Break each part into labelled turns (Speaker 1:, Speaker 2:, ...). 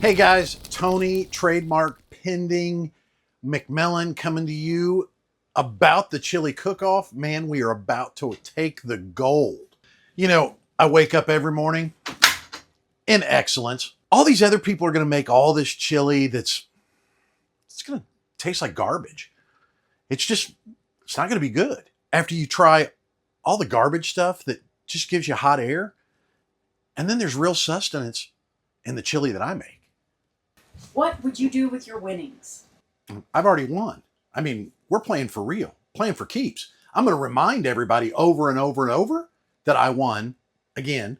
Speaker 1: Hey guys, Tony, trademark pending, McMillan coming to you about the chili cook-off. Man, we are about to take the gold. You know, I wake up every morning in excellence. All these other people are going to make all this chili it's going to taste like garbage. It's not going to be good. After you try all the garbage stuff that just gives you hot air, and then there's real sustenance in the chili that I make.
Speaker 2: What would you do with your winnings?
Speaker 1: I've already won. I mean, we're playing for real, playing for keeps. I'm going to remind everybody over and over and over that I won again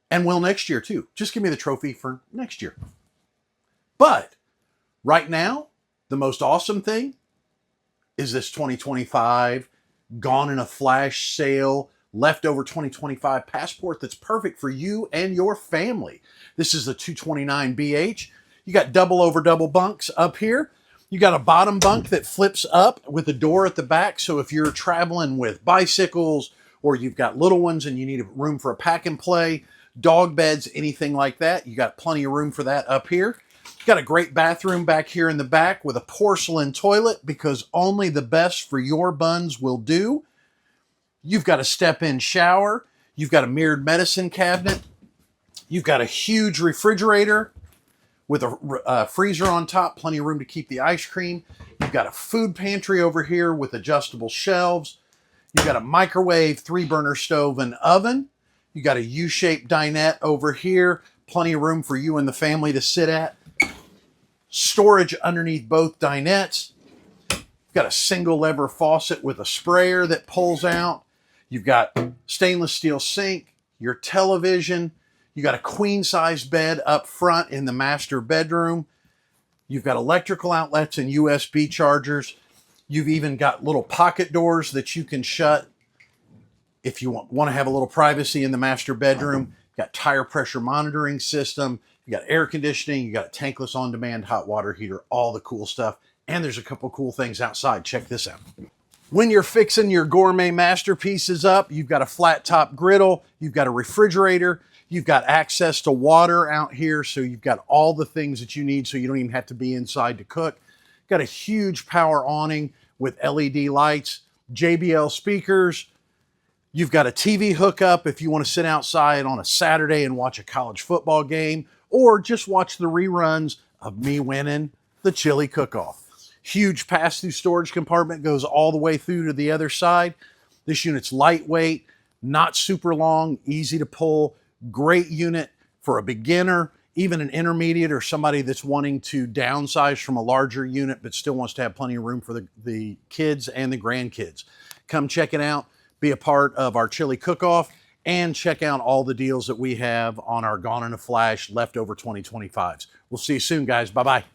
Speaker 1: and will next year too. Just give me the trophy for next year. But right now, the most awesome thing is this 2025 Gone in a Flash sale leftover 2025 passport that's perfect for you and your family. This is the 229BH. You got double over double bunks up here. You got a bottom bunk that flips up with a door at the back. So if you're traveling with bicycles or you've got little ones and you need room for a pack and play, dog beds, anything like that, you got plenty of room for that up here. You got a great bathroom back here in the back with a porcelain toilet because only the best for your buns will do. You've got a step-in shower. You've got a mirrored medicine cabinet. You've got a huge refrigerator with a freezer on top, plenty of room to keep the ice cream. You've got a food pantry over here with adjustable shelves. You've got a microwave, 3-burner stove and oven. You got a U-shaped dinette over here, plenty of room for you and the family to sit at. Storage underneath both dinettes. You've got a single lever faucet with a sprayer that pulls out. You've got stainless steel sink, your television. You got a queen size bed up front in the master bedroom. You've got electrical outlets and USB chargers. You've even got little pocket doors that you can shut if you want to have a little privacy in the master bedroom. You've got tire pressure monitoring system. You got air conditioning. You got a tankless on-demand hot water heater, all the cool stuff. And there's a couple cool things outside. Check this out. When you're fixing your gourmet masterpieces up, you've got a flat top griddle. You've got a refrigerator. You've got access to water out here, so you've got all the things that you need so you don't even have to be inside to cook. Got a huge power awning with LED lights, JBL speakers. You've got a TV hookup if you want to sit outside on a Saturday and watch a college football game, or just watch the reruns of me winning the chili cook-off. Huge pass-through storage compartment goes all the way through to the other side. This unit's lightweight, not super long, easy to pull. Great unit for a beginner, even an intermediate, or somebody that's wanting to downsize from a larger unit but still wants to have plenty of room for the kids and the grandkids. Come check it out, be a part of our chili cook-off, and check out all the deals that we have on our Gone in a Flash leftover 2025s. We'll see you soon, guys. Bye-bye.